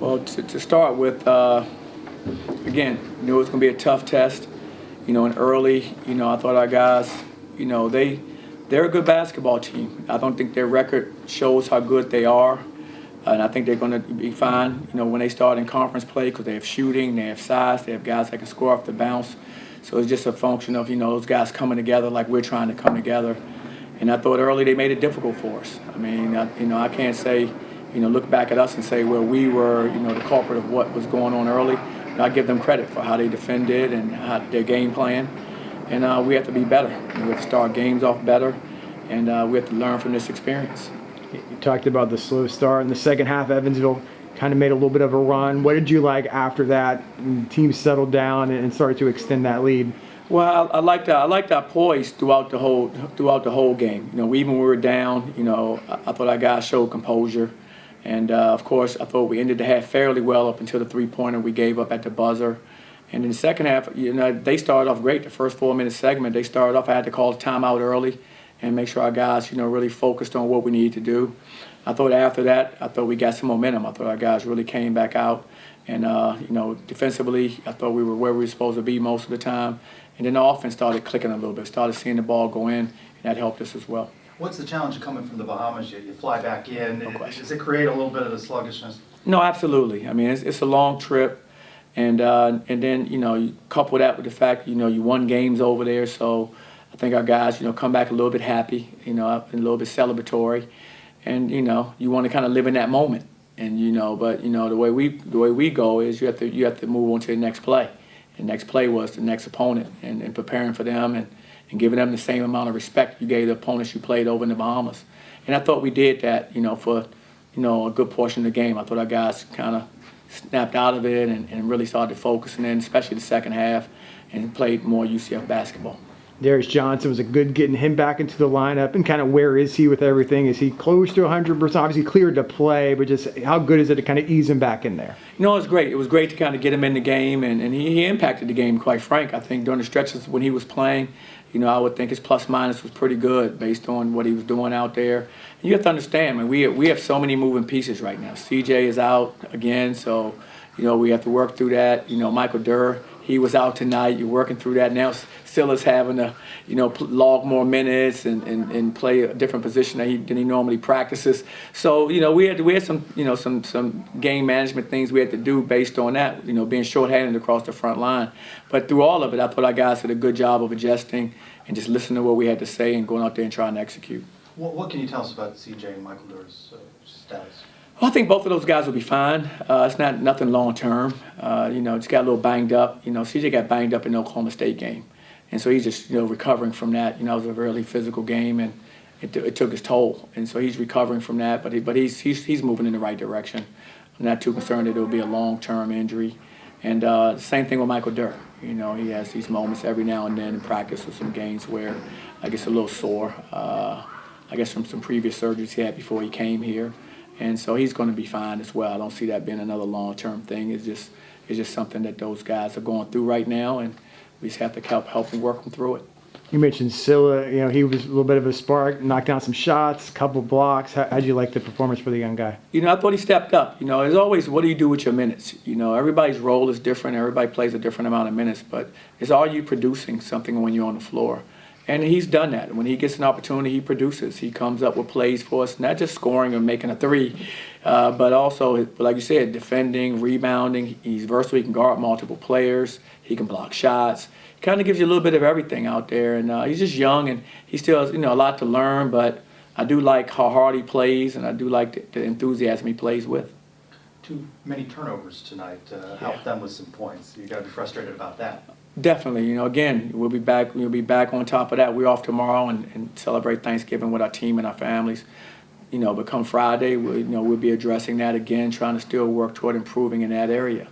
Well, to start with, again, knew it was going to be a tough test. And early, I thought our guys, they're a good basketball team. I don't think their record shows how good they are, and I think they're going to be fine. When they start in conference play, because they have shooting, they have size, they have guys that can score off the bounce. So it's just a function of those guys coming together like we're trying to come together. And I thought early they made it difficult for us. I mean, I can't say, look back at us and say, well, we were, the culprit of what was going on early. I give them credit for how they defended and how their game plan. And we have to be better. We have to start games off better, and we have to learn from this experience. You talked about the slow start in the second half. Evansville kind of made a little bit of a run. What did you like after that? The team settled down and started to extend that lead. Well, I liked our poise throughout the whole game. Even when we were down, I thought our guys showed composure. And, of course, I thought we ended the half fairly well up until the three-pointer we gave up at the buzzer. And in the second half, they started off great. The first 4-minute segment, they started off. I had to call a timeout early and make sure our guys, really focused on what we needed to do. I thought after that, we got some momentum. I thought our guys really came back out. And, defensively, I thought we were where we were supposed to be most of the time. And then the offense started clicking a little bit, started seeing the ball go in, and that helped us as well. What's the challenge of coming from the Bahamas? You fly back in. No question. Does it create a little bit of the sluggishness? No, absolutely. I mean, it's a long trip, and then you couple that with the fact you won games over there, so I think our guys come back a little bit happy, and a little bit celebratory, and you want to kind of live in that moment, and but the way we go is you have to move on to the next play. The next play was the next opponent, and preparing for them and giving them the same amount of respect you gave the opponents you played over in the Bahamas. And I thought we did that, for, a good portion of the game. I thought our guys kind of snapped out of it and really started focusing in, especially the second half, and played more UCF basketball. Darius Johnson was a good getting him back into the lineup, and kind of where is he with everything? Is he close to 100%? Obviously cleared to play, but just how good is it to kind of ease him back in there? It's great. It was great to kind of get him in the game, and he impacted the game, quite frank. I think during the stretches when he was playing, I would think his plus-minus was pretty good based on what he was doing out there. And you have to understand, man, we have so many moving pieces right now. CJ is out again, so, we have to work through that. Michael Durr, he was out tonight. You're working through that. Now Silas having to, log more minutes and play a different position than he normally practices. So, we had some, some game management things we had to do based on that, being shorthanded across the front line. But through all of it, I thought our guys did a good job of adjusting and just listening to what we had to say and going out there and trying to execute. What can you tell us about CJ and Michael Durr's status? Well, I think both of those guys will be fine. It's nothing long term. Just got a little banged up. CJ got banged up in the Oklahoma State game, and so he's just recovering from that. It was a really physical game, and it took his toll. And so he's recovering from that, but he's moving in the right direction. I'm not too concerned that it'll be a long-term injury. And same thing with Michael Durr. He has these moments every now and then in practice with some games where I guess a little sore. I guess from some previous surgeries he had before he came here. And so he's going to be fine as well. I don't see that being another long-term thing. It's just something that those guys are going through right now, and we just have to help them work them through it. You mentioned Silla. He was a little bit of a spark, knocked down some shots, a couple blocks. How'd you like the performance for the young guy? I thought he stepped up. As always, what do you do with your minutes? Everybody's role is different. Everybody plays a different amount of minutes, but are you producing something when you're on the floor? And he's done that. When he gets an opportunity, he produces. He comes up with plays for us, not just scoring or making a three, but also, like you said, defending, rebounding. He's versatile. He can guard multiple players. He can block shots. He kind of gives you a little bit of everything out there. And he's just young, and he still has a lot to learn. But I do like how hard he plays, and I do like the enthusiasm he plays with. Too many turnovers tonight. Help them with some points. You got to be frustrated about that. Definitely. Again, we'll be back on top of that. We're off tomorrow and celebrate Thanksgiving with our team and our families. But come Friday, we'll be addressing that again, trying to still work toward improving in that area.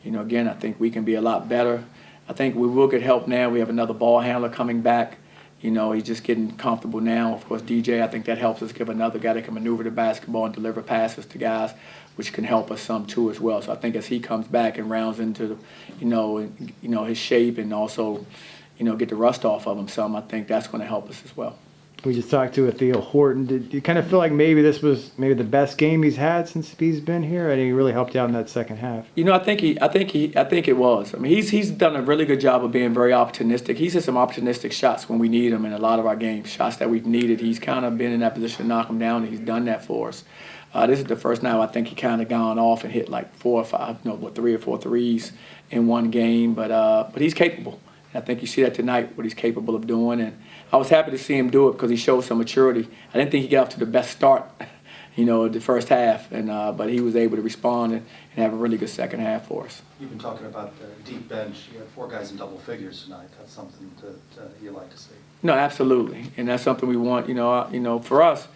Again, I think we can be a lot better. I think we will get help now. We have another ball handler coming back. He's just getting comfortable now. Of course, DJ, I think that helps us give another guy that can maneuver the basketball and deliver passes to guys, which can help us some too as well. So I think as he comes back and rounds into, his shape and also, get the rust off of him some, I think that's going to help us as well. We just talked to Theo Horton. Did you kind of feel like maybe this was maybe the best game he's had since he's been here? I think he really helped out in that second half. You know, I think it was. I mean, he's done a really good job of being very opportunistic. He's hit some opportunistic shots when we need him in a lot of our games. Shots that we've needed, he's kind of been in that position to knock them down, and he's done that for us. This is the first night I think he kind of gone off and hit like 4 or 5, 3 or 4 threes in one game. But he's capable. I think you see that tonight, what he's capable of doing, and I was happy to see him do it because he showed some maturity. I didn't think he got off to the best start, the first half, but he was able to respond and have a really good second half for us. You've been talking about the deep bench. You had 4 guys in double figures tonight. That's something that you like to see. No, absolutely, and that's something we want. For us,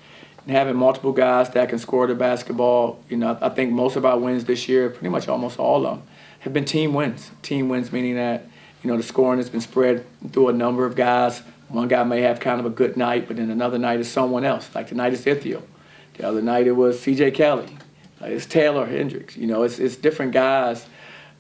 having multiple guys that can score the basketball. I think most of our wins this year, pretty much almost all of them, have been team wins. Team wins meaning that the scoring has been spread through a number of guys. One guy may have kind of a good night, but then another night is someone else. Like tonight it's Ithiel. The other night it was C.J. Kelly. It's Taylor Hendricks. It's different guys,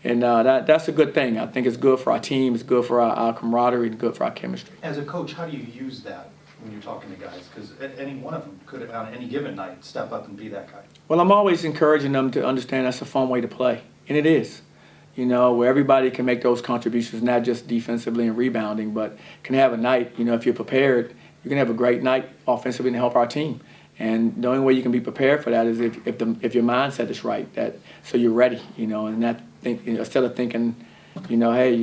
and that's a good thing. I think it's good for our team. It's good for our camaraderie. It's good for our chemistry. As a coach, how do you use that when you're talking to guys? Because any one of them could, on any given night, step up and be that guy. Well, I'm always encouraging them to understand that's a fun way to play, and it is. Where everybody can make those contributions, not just defensively and rebounding, but can have a night, if you're prepared, you can have a great night offensively and help our team. And the only way you can be prepared for that is if your mindset is right, so you're ready, and not think, instead of thinking, hey,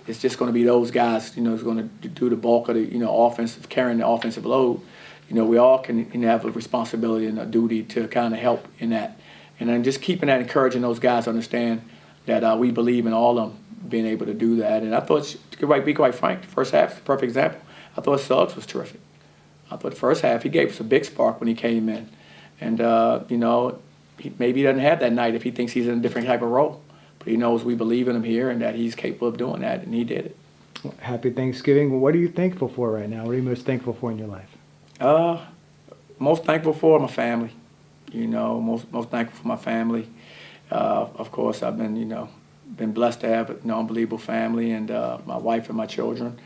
it's just going to be those guys, who's going to do the bulk of the, offensive, carrying the offensive load. We all can have a responsibility and a duty to kind of help in that. And then just keeping that, encouraging those guys to understand that we believe in all of them being able to do that. And I thought, to be quite frank, the first half is a perfect example. I thought Suggs was terrific. I thought the first half he gave us a big spark when he came in. And, maybe he doesn't have that night if he thinks he's in a different type of role. But he knows we believe in him here and that he's capable of doing that, and he did it. Well, happy Thanksgiving. What are you thankful for right now? What are you most thankful for in your life? Most thankful for my family. Most thankful for my family. Of course, I've been blessed to have an unbelievable family and my wife and my children.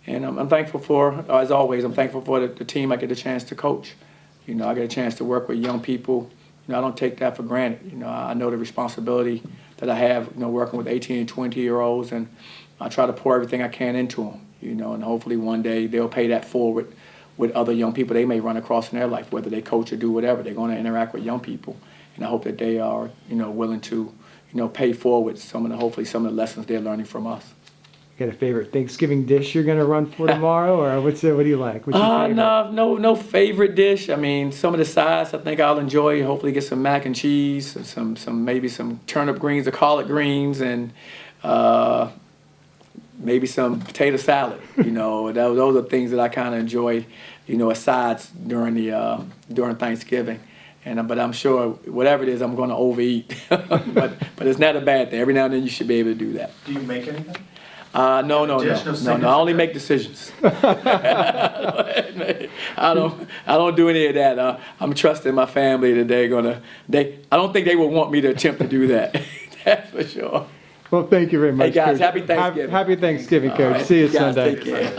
And I'm thankful for, as always, I'm thankful for the team I get a chance to coach. I get a chance to work with young people. I don't take that for granted. I know the responsibility that I have, working with 18 and 20-year-olds, and I try to pour everything I can into them, and hopefully one day they'll pay that forward with other young people they may run across in their life, whether they coach or do whatever. They're going to interact with young people. And I hope that they are, willing to, pay forward hopefully some of the lessons they're learning from us. Got a favorite Thanksgiving dish you're going to run for tomorrow, or what do you like? What's your favorite? No favorite dish. I mean, some of the sides I think I'll enjoy. Hopefully, get some mac and cheese, maybe some turnip greens or collard greens, and maybe some potato salad. Those are things that I kind of enjoy. As sides during Thanksgiving. But I'm sure whatever it is, I'm going to overeat. but it's not a bad thing. Every now and then you should be able to do that. Do you make anything? No. I only make decisions. I don't do any of that. I'm trusting my family that I don't think they would want me to attempt to do that. That's for sure. Well, thank you very much. Hey guys, Coach. happy Thanksgiving. Happy Thanksgiving, Coach. Right. See you Guys, Sunday. take care.